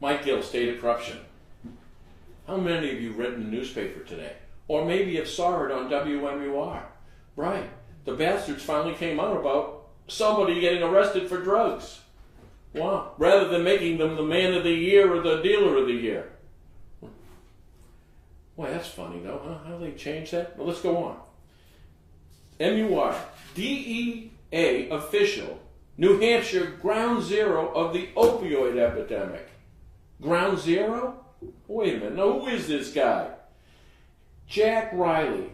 Mike Gill, State of Corruption. How many of you read in the newspaper today? Or maybe have saw it on WMUR? Right. The bastards finally came out about somebody getting arrested for drugs. Wow. Rather than making them the man of the year or the dealer of the year. Boy, that's funny though, huh? How do they change that? Well, let's go on. MUR, DEA official, New Hampshire, ground zero of the opioid epidemic. Ground zero? Wait a minute, now who is this guy? Jack Riley.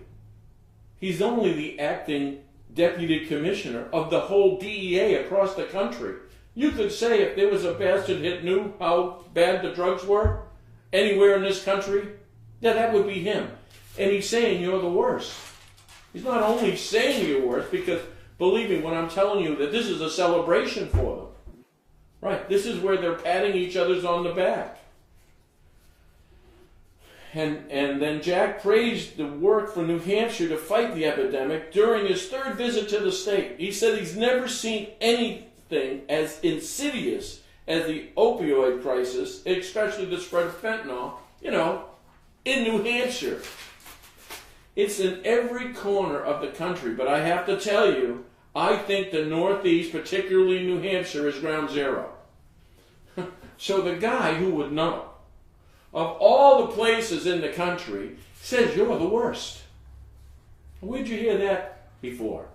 He's only the acting deputy commissioner of the whole DEA across the country. You could say if there was a bastard that knew how bad the drugs were anywhere in this country, yeah, that would be him. And he's saying you're the worst. He's not only saying you're worse, because believe me when I'm telling you that this is a celebration for them. Right, this is where they're patting each other's on the back. And then Jack praised the work for New Hampshire to fight the epidemic during his third visit to the state. He said he's never seen anything as insidious as the opioid crisis, especially the spread of fentanyl, in New Hampshire. It's in every corner of the country, but I have to tell you, I think the Northeast, particularly New Hampshire, is ground zero. So the guy who would know, of all the places in the country, says you're the worst. Where'd you hear that before?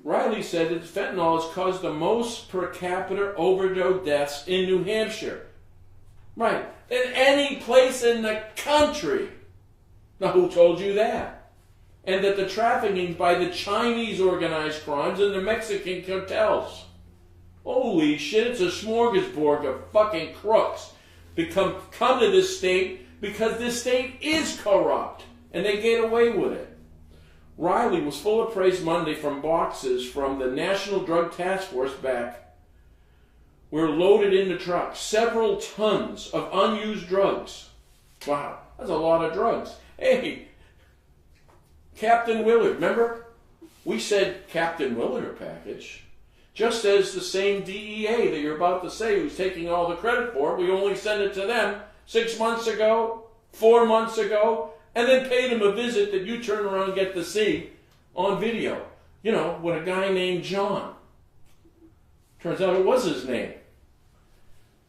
Riley said that fentanyl has caused the most per capita overdose deaths in New Hampshire. Right, than any place in the country. Now, who told you that? And that the trafficking by the Chinese organized crimes and the Mexican cartels. Holy shit, it's a smorgasbord of fucking crooks come to this state because this state is corrupt and they get away with it. Riley was full of praise Monday from boxes from the National Drug Task Force back were loaded into trucks. Several tons of unused drugs. Wow, that's a lot of drugs. Hey, Captain Willard, remember? We said Captain Willard package. Just as the same DEA that you're about to say who's taking all the credit for it, we only sent it to them 6 months ago, 4 months ago, and then paid them a visit that you turn around and get to see on video. With a guy named John. Turns out it was his name.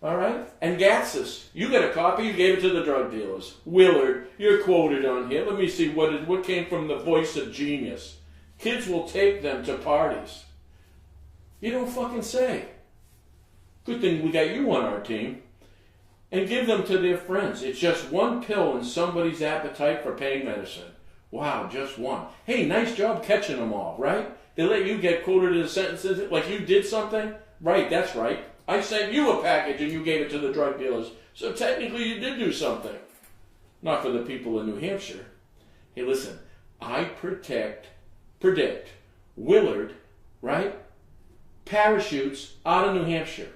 All right? And Gatsis, you got a copy, you gave it to the drug dealers. Willard, you're quoted on here. Let me see what came from the voice of genius. Kids will take them to parties. You don't fucking say. Good thing we got you on our team. And give them to their friends. It's just one pill in somebody's appetite for pain medicine. Wow, just one. Hey, nice job catching them all, right? They let you get quoted in sentences like you did something? Right, that's right. I sent you a package and you gave it to the drug dealers. So technically you did do something. Not for the people in New Hampshire. Hey, listen, I predict Willard, right? Parachutes out of New Hampshire.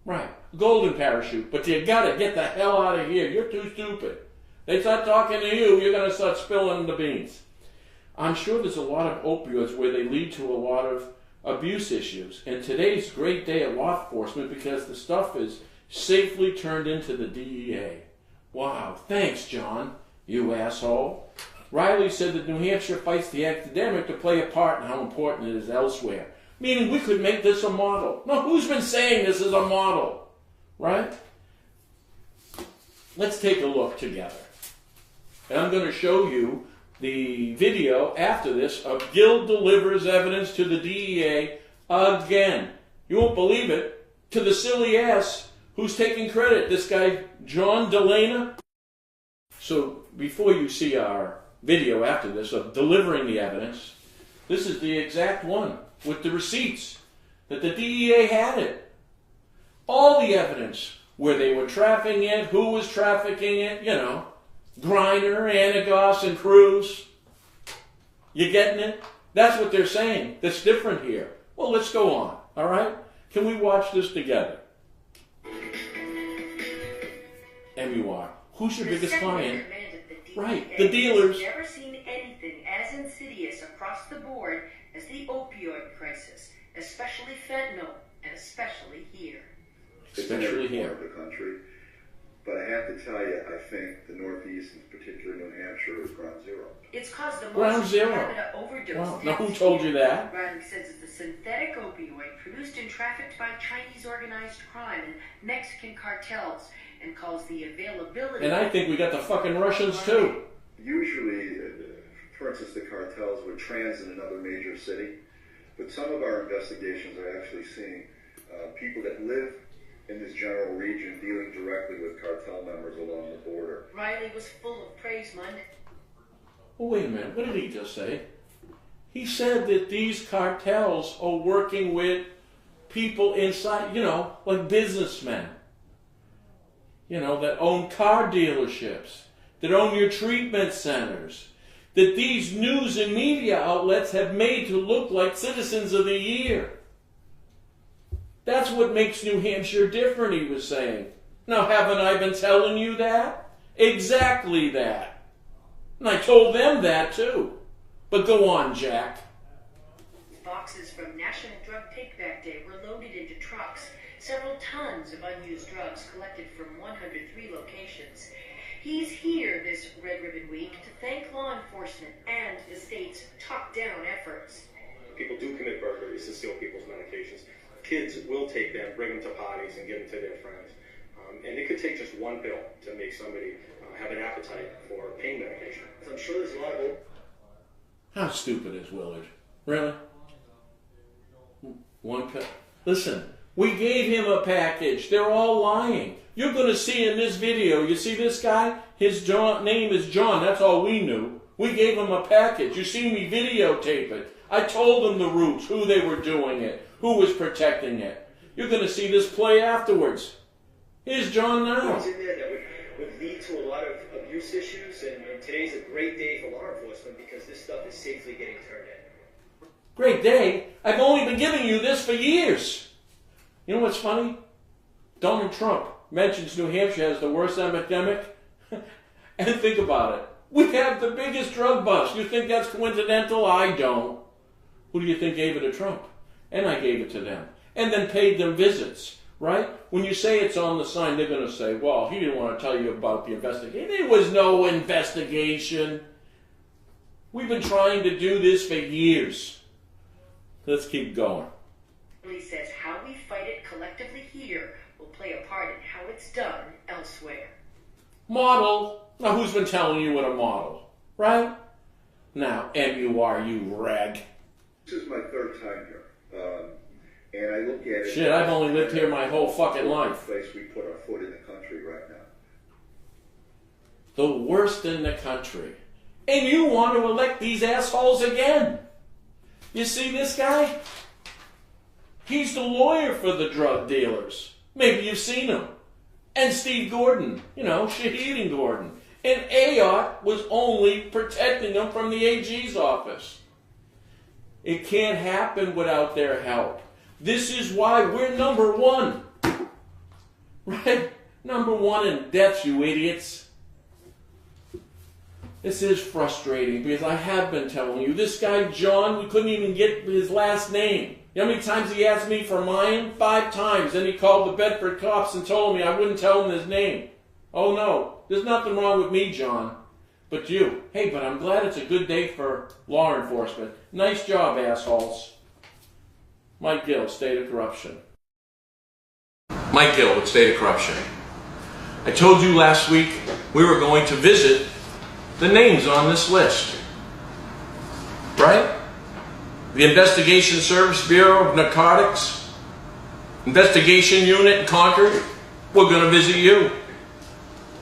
Right. Golden parachute. But you gotta get the hell out of here. You're too stupid. They start talking to you, you're gonna start spilling the beans. I'm sure there's a lot of opioids where they lead to a lot of abuse issues. And today's great day of law enforcement because the stuff is safely turned into the DEA. Wow. Thanks, John, you asshole. Riley said that New Hampshire fights the epidemic to play a part in how important it is elsewhere. Meaning we could make this a model. No, who's been saying this is a model? Right? Let's take a look together. And I'm going to show you the video after this of Gill delivers evidence to the DEA again. You won't believe it. To the silly ass who's taking credit. This guy, John Delana. So before you see our video after this of delivering the evidence, this is the exact one. With the receipts that the DEA had it. All the evidence, where they were trafficking it, who was trafficking it, Griner, Anagos, and Cruz. You getting it? That's what they're saying. That's different here. Well, let's go on, all right? Can we watch this together? MUR. Who's your biggest client? Right, the dealers. I've never seen anything as insidious across the board as the opioid crisis, especially fentanyl, and especially here. especially in every here. part of the country. But I have to tell you, I think the Northeast, in particular New Hampshire, is ground zero. It's caused the Ground most zero. per capita overdose Wow. Now, who deaths told here. you that? Riley says it's a synthetic opioid produced and trafficked by Chinese organized crime and Mexican cartels, and calls the availability. And I think we got the fucking Russians too. Usually, for instance, the cartels would transit another major city, but some of our investigations are actually seeing people that live in this general region dealing directly with cartel members along the border. Riley was full of praise Monday. Well, wait a minute. What did he just say? He said that these cartels are working with people inside, like businessmen, that own car dealerships, that own your treatment centers, that these news and media outlets have made to look like citizens of the year. That's what makes New Hampshire different, he was saying. Now, haven't I been telling you that? Exactly that. And I told them that too. But go on, Jack. Boxes from National Drug Takeback Day were loaded into trucks. Several tons of unused drugs collected from 103 locations. He's here this Red Ribbon Week to thank law enforcement and the state's top-down efforts. People do commit burglaries to steal people's medications. Kids will take them, bring them to parties, and give them to their friends. And it could take just one pill to make somebody have an appetite for pain medication. I'm sure there's a lot of... How stupid is Willard? Really? One pill? Listen, we gave him a package. They're all lying. You're going to see in this video, you see this guy? His name is John. That's all we knew. We gave him a package. You see me videotape it. I told them the routes, who they were doing it, who was protecting it. You're going to see this play afterwards. Here's John now. What's in there that would lead to a lot of abuse issues, and today's a great day for law enforcement because this stuff is safely getting turned in. Great day? I've only been giving you this for years. You know what's funny? Donald Trump mentions New Hampshire has the worst epidemic. And think about it. We have the biggest drug bust. You think that's coincidental? I don't. Who do you think gave it to Trump? And I gave it to them. And then paid them visits, right? When you say it's on the sign, they're going to say, well, he didn't want to tell you about the investigation. There was no investigation. We've been trying to do this for years. Let's keep going. He says how we fight it collectively here will play a part in how it's done elsewhere. Model. Now, who's been telling you what a model, right? Now, M-U-R, you rag. This is my third time here, and I look at it... Shit, I've only lived here my whole fucking life. ...place we put our foot in the country right now. The worst in the country. And you want to elect these assholes again. You see this guy? He's the lawyer for the drug dealers. Maybe you've seen him. And Steve Gordon, Shaheen Gordon. And Ayotte was only protecting them from the AG's office. It can't happen without their help. This is why we're number one. Right? Number one in deaths, you idiots. This is frustrating because I have been telling you, this guy John, we couldn't even get his last name. You know how many times he asked me for mine? 5 times. Then he called the Bedford cops and told me I wouldn't tell him his name. Oh no, there's nothing wrong with me, John. But you. Hey, but I'm glad it's a good day for law enforcement. Nice job, assholes. Mike Gill, State of Corruption. Mike Gill with State of Corruption. I told you last week we were going to visit the names on this list. Right? The Investigation Service Bureau of Narcotics, Investigation Unit in Concord, we're going to visit you.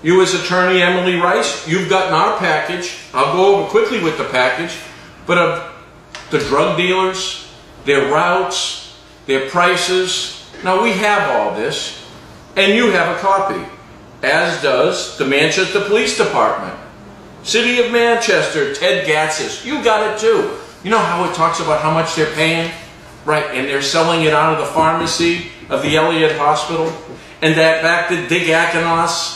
You as Attorney Emily Rice, you've gotten our package. I'll go over quickly with the package, but of the drug dealers, their routes, their prices. Now we have all this, and you have a copy, as does the Manchester Police Department. City of Manchester, Ted Gatzis, you got it too. You know how it talks about how much they're paying? Right, and they're selling it out of the pharmacy of the Elliott Hospital? And that fact that Dick Akanos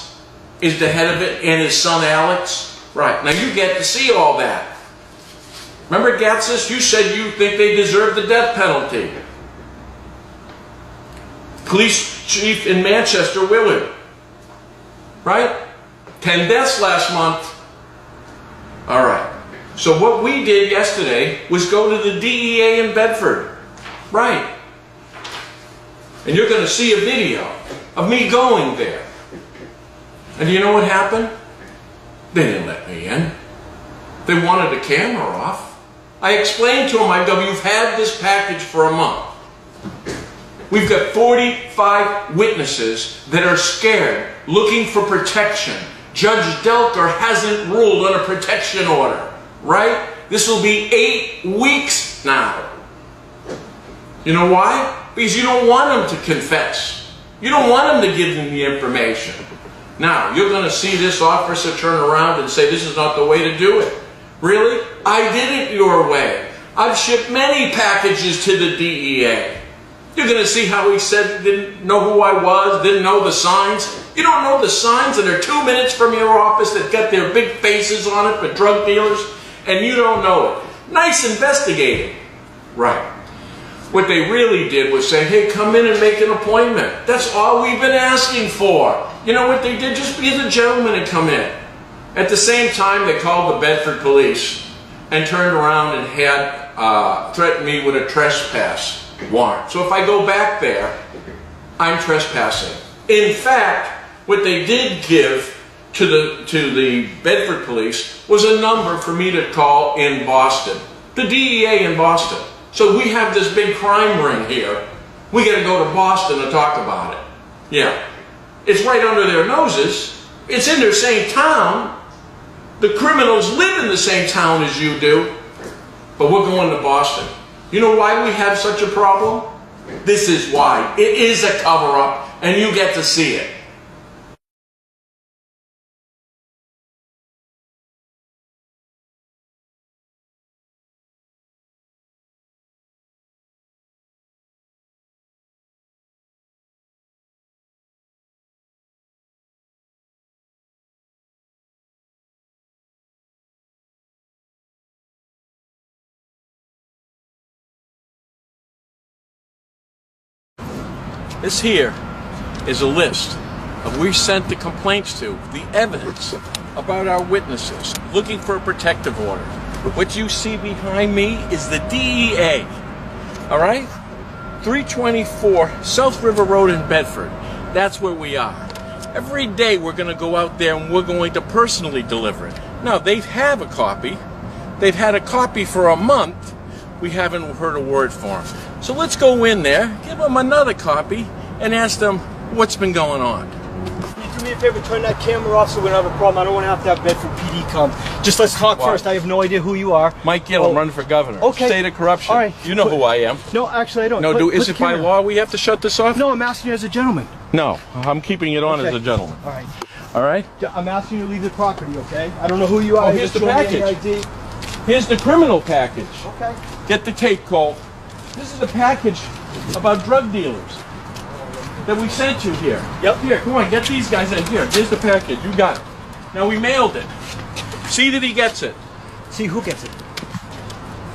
is the head of it and his son Alex? Right, now you get to see all that. Remember Gatzis, you said you think they deserve the death penalty. police chief in Manchester, Willard. Right? 10 deaths last month. All right. So what we did yesterday was go to the DEA in Bedford. Right. And you're going to see a video of me going there. And do you know what happened? They didn't let me in. They wanted the camera off. I explained to them, I go, you've had this package for a month. We've got 45 witnesses that are scared, looking for protection. Judge Delker hasn't ruled on a protection order, right? This will be 8 weeks now. You know why? Because you don't want them to confess. You don't want them to give them the information. Now, you're going to see this officer turn around and say, this is not the way to do it. Really? I did it your way. I've shipped many packages to the DEA. You're going to see how he said he didn't know who I was, didn't know the signs. You don't know the signs, and they're 2 minutes from your office that got their big faces on it for drug dealers, and you don't know it. Nice investigating. Right. What they really did was say, hey, come in and make an appointment. That's all we've been asking for. You know what they did? Just be the gentleman and come in. At the same time, they called the Bedford police and turned around and had threatened me with a trespass warrant. So if I go back there, I'm trespassing. In fact, what they did give to the Bedford police was a number for me to call in Boston. The DEA in Boston. So we have this big crime ring here. We got to go to Boston to talk about it. Yeah. It's right under their noses. It's in their same town. The criminals live in the same town as you do. But we're going to Boston. You know why we have such a problem? This is why. It is a cover-up, and you get to see it. This here is a list of we sent the complaints to, the evidence about our witnesses, looking for a protective order. What you see behind me is the DEA, all right? 324 South River Road in Bedford. That's where we are. Every day we're going to go out there and we're going to personally deliver it. Now, they have a copy. They've had a copy for a month. We haven't heard a word for them. So let's go in there, give them another copy, and ask them what's been going on. Can you do me a favor, turn that camera off so we don't have a problem? I don't want to have Bedford PD come. Just let's talk first. I have no idea who you are. Mike Gill, I'm running for governor. Okay. State of corruption. All right. You know who I am. No, actually I don't. No, is it by law we have to shut this off? No, I'm asking you as a gentleman. No, I'm keeping it on as a gentleman. All right. All right? I'm asking you to leave the property, okay? I don't know who you are. Oh, here's the package. Here's the criminal package. Okay. Get the tape, Cole. This is a package about drug dealers that we sent you here. Yep. Here, come on, get these guys in here. Here's the package. You got it. Now, we mailed it. See that he gets it. See who gets it?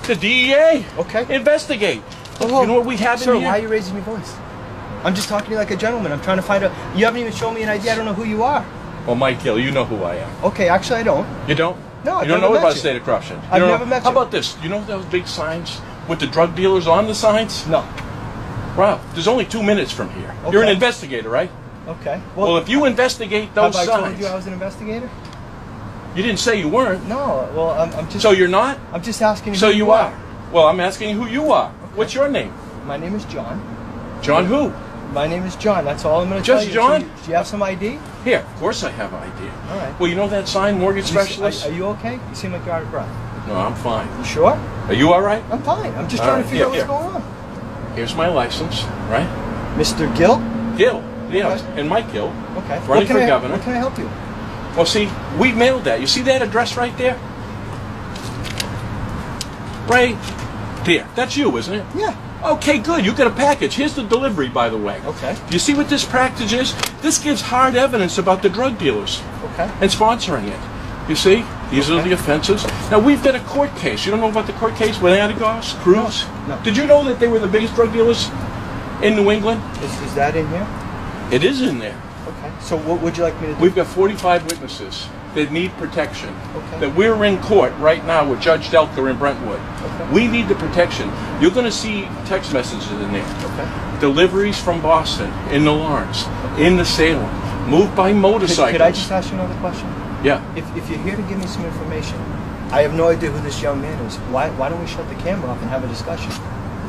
The DEA. Okay. Investigate. Oh, you know what we have sir, in here? why are you raising your voice? I'm just talking to you like a gentleman. I'm trying to find out. You haven't even shown me an ID. I don't know who you are. Well, Mike Gill, you know who I am. Okay, actually I don't. You don't? No, You don't know about the state of corruption? I've never met you. How about this? You know those big signs with the drug dealers on the signs? No. Wow, there's only 2 minutes from here. Okay. You're an investigator, right? Okay. Well, if you investigate those have signs... I told you I was an investigator? You didn't say you weren't. No, well, I'm just... So you're not? I'm just asking you So who you are. Well, I'm asking who you are. Okay. What's your name? My name is John. John who? My name is John. That's all I'm going to tell Just you. John? So do you have some ID? Here, of course I have ID. All right. Well, you know that sign, mortgage specialist? Are you okay? You seem like you're out of breath. No, I'm fine. You sure? Are you all right? I'm fine. I'm just All trying right, to figure out here, what's going on. Here's my license, right? Mr. Gill? Gill. Yeah, Okay. and Mike Gill. Okay. Running for governor. What can I help you? Well, see, we mailed that. You see that address right there? Right there. That's you, isn't it? Yeah. Okay, good. You got a package. Here's the delivery, by the way. Okay. You see what this package is? This gives hard evidence about the drug dealers Okay. and sponsoring it. You see? These are the offenses. Now, we've got a court case. You don't know about the court case with Anagos, Cruz? No. Did you know that they were the biggest drug dealers in New England? Is that in here? It is in there. Okay. So what would you like me to do? We've got 45 witnesses that need protection. Okay. That we're in court right now with Judge Delker in Brentwood. Okay. We need the protection. You're going to see text messages in there. Okay. Deliveries from Boston, in the Lawrence, in the Salem, moved by motorcycles. Could I just ask you another question? Yeah. If you're here to give me some information, I have no idea who this young man is. Why don't we shut the camera off and have a discussion?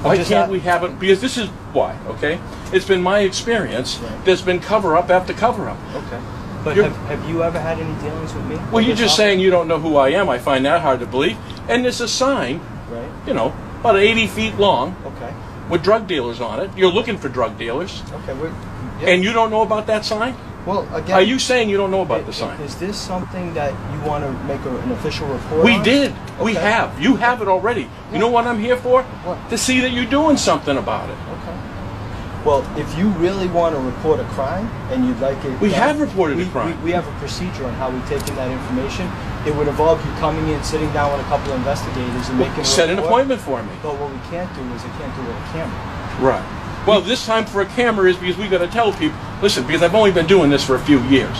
Why can't we have it? Because this is why, okay? It's been my experience. There's been cover-up after cover-up. Okay. But You're- have you ever had any dealings with me? Well, you're just saying you don't know who I am. I find that hard to believe. And there's a sign, Right. you know, about 80 feet long Okay. with drug dealers on it. You're looking for drug dealers. Okay. And you don't know about that sign? Well, again, Are you saying you don't know about the sign? Is this something that you want to make an official report We on? did. We Okay. have. You have it already. You know what I'm here for? What? To see that you're doing something about it. Okay. Well, if you really want to report a crime and you'd like it... We done, have reported a crime. We have a procedure on how we take in that information. It would involve you coming in, sitting down with a couple of investigators and making a Set an report. appointment for me. But what we can't do is I can't do it with a camera. Right. Well, this time for a camera is because we got to tell people, listen, because I've only been doing this for a few years.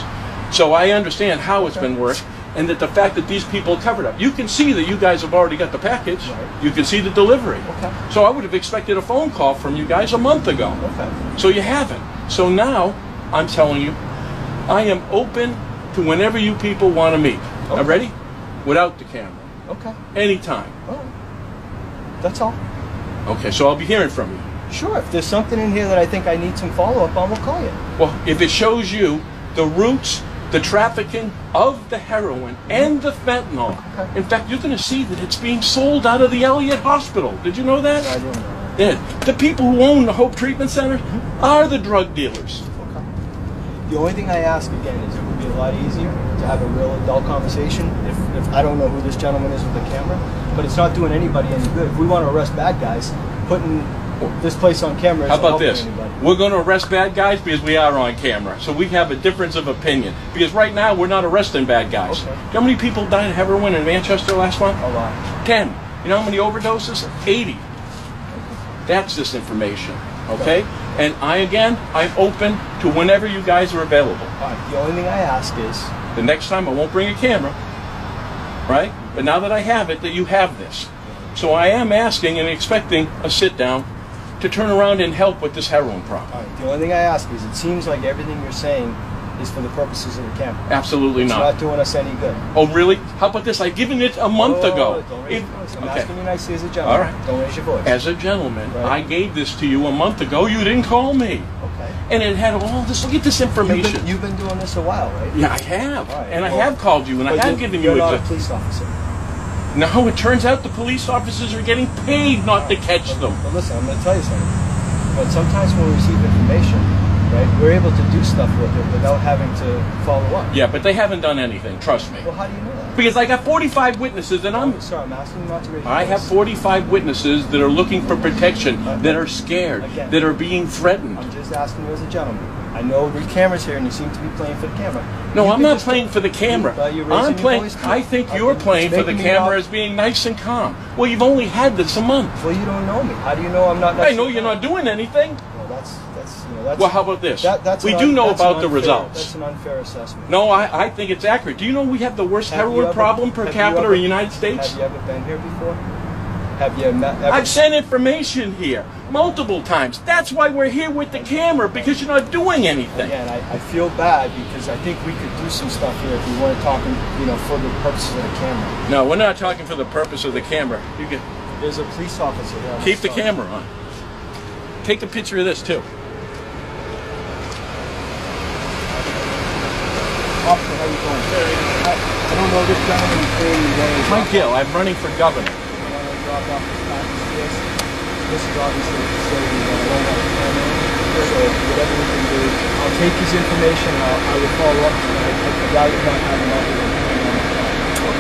So I understand how it's been worked, and that the fact that these people covered up. You can see that you guys have already got the package. Right. You can see the delivery. Okay. So I would have expected a phone call from you guys a month ago. Okay. So you haven't. So now, I'm telling you, I am open to whenever you people want to meet. Okay. I'm ready? Without the camera. Okay. Anytime. All right. That's all. Okay, so I'll be hearing from you. Sure. If there's something in here that I think I need some follow-up on, we'll call you. Well, if it shows you the roots, the trafficking of the heroin and the fentanyl, Okay. in fact, you're going to see that it's being sold out of the Elliott Hospital. Did you know that? I didn't know. Yeah. The people who own the Hope Treatment Center are the drug dealers. Okay. The only thing I ask again is it would be a lot easier to have a real adult conversation if I don't know who this gentleman is with the camera, but it's not doing anybody any good. If we want to arrest bad guys, putting this place on camera How isn't about helping this? anybody. We're going to arrest bad guys because we are on camera. So we have a difference of opinion. Because right now, we're not arresting bad guys. Okay. You know how many people died of heroin in Manchester last month? A lot. 10. You know how many overdoses? 80. That's this information, okay? And I'm open to whenever you guys are available. All right. The only thing I ask is, The next time I won't bring a camera, right? But now that I have it, that you have this. So I am asking and expecting a sit down to turn around and help with this heroin problem. all right, the only thing I ask is, it seems like everything you're saying is for the purposes of the camera. Absolutely It's not. not doing us any good. Oh, really? How about this? I've given it a month ago. Don't raise It- your voice. I'm okay. asking you nicely as a gentleman. All right. Don't raise your voice. As a gentleman, Right. I gave this to you a month ago. You didn't call me. Okay. And it had all this. Look at this information. You've been doing this a while, right? Yeah, I have. All right, And I well, have called you, and I But have given you're you not a... a police officer. No, it turns out the police officers are getting paid not to catch them. But listen, I'm going to tell you something. But sometimes when we receive information, right, we're able to do stuff with it without having to follow up. Yeah, but they haven't done anything, trust me. Well, how do you know that? Because I got 45 witnesses, and Sir, I'm asking you not to raise your I have voice. 45 witnesses that are looking for protection, that are scared, Again. that are being threatened. I'm just asking you as a gentleman. I know the camera's here and you seem to be playing for the camera. No, You I'm can not just- playing for the camera. You're raising I'm your playing. voice, I think I you're think playing it's for the making me camera not- as being nice and calm. Well, you've only had this a month. Well, you don't know me. How do you know I'm not? I know you're not doing anything. Well, that's. Well, how about this? That's We an do un- know that's an about the unfair- results. That's an unfair assessment. No, I think it's accurate. Do you know we have the worst Have you heroin ever- problem per have you capita ever- in the United States? Have you ever been here before? Have you met? Ever, I've sent information here multiple times. That's why we're here with the camera, because you're not doing anything. Again, I feel bad because I think we could do some stuff here if we weren't talking, for the purposes of the camera. No, we're not talking for the purpose of the camera. You can There's a police officer here. on keep the side. camera on. Take a picture of this too. Officer, how you doing? I don't know this gentleman name. Mike Gill, I'm running for governor. This is obviously a facility that I don't want to come in. So whatever we can do, I'll take his information. I will follow up. I doubt you're not having all the information on the phone.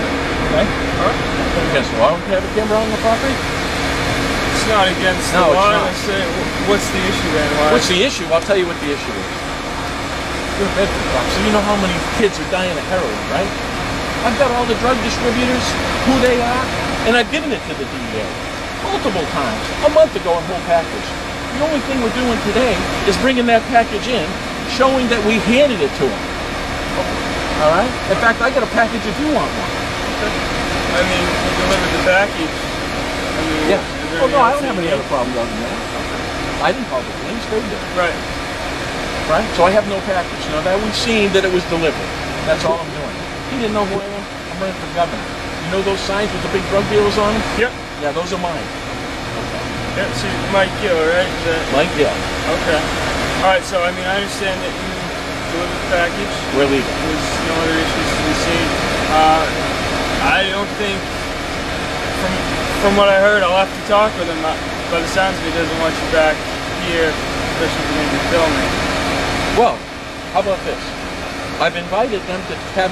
Okay? All right. Against the law? Do you have a camera on the property? It's not against No, the it's law. not. I say, what's the issue then? Why? What's the issue? I'll tell you what the issue is. You're a Bedford cop, so you know how many kids are dying of heroin, right? I've got all the drug distributors, who they are, and I've given it to the DEA multiple times. A month ago, a whole package. The only thing we're doing today is bringing that package in, showing that we handed it to him. All right? In fact, I got a package if you want one. I mean, we delivered the package. I mean, Yeah. is there Oh, no, I don't anything have any you other problems other than that. I didn't call the police, they did. Right. Right? So I have no package. Now that we've seen that it was delivered. That's all I'm doing. He didn't know who I am. I'm running for governor. You know those signs with the big drug dealers on them? Yep. Yeah, those are mine. Yep. So Mike Gill, right? Is that... Mike Gill. Okay. All right. So I mean, I understand that you delivered the package. We're legal. There's no other issues to be seen. I don't think, from what I heard, I'll have to talk with him. By the sounds of it, he doesn't want you back here, especially if you're going to be filming. Well, how about this? I've invited them to have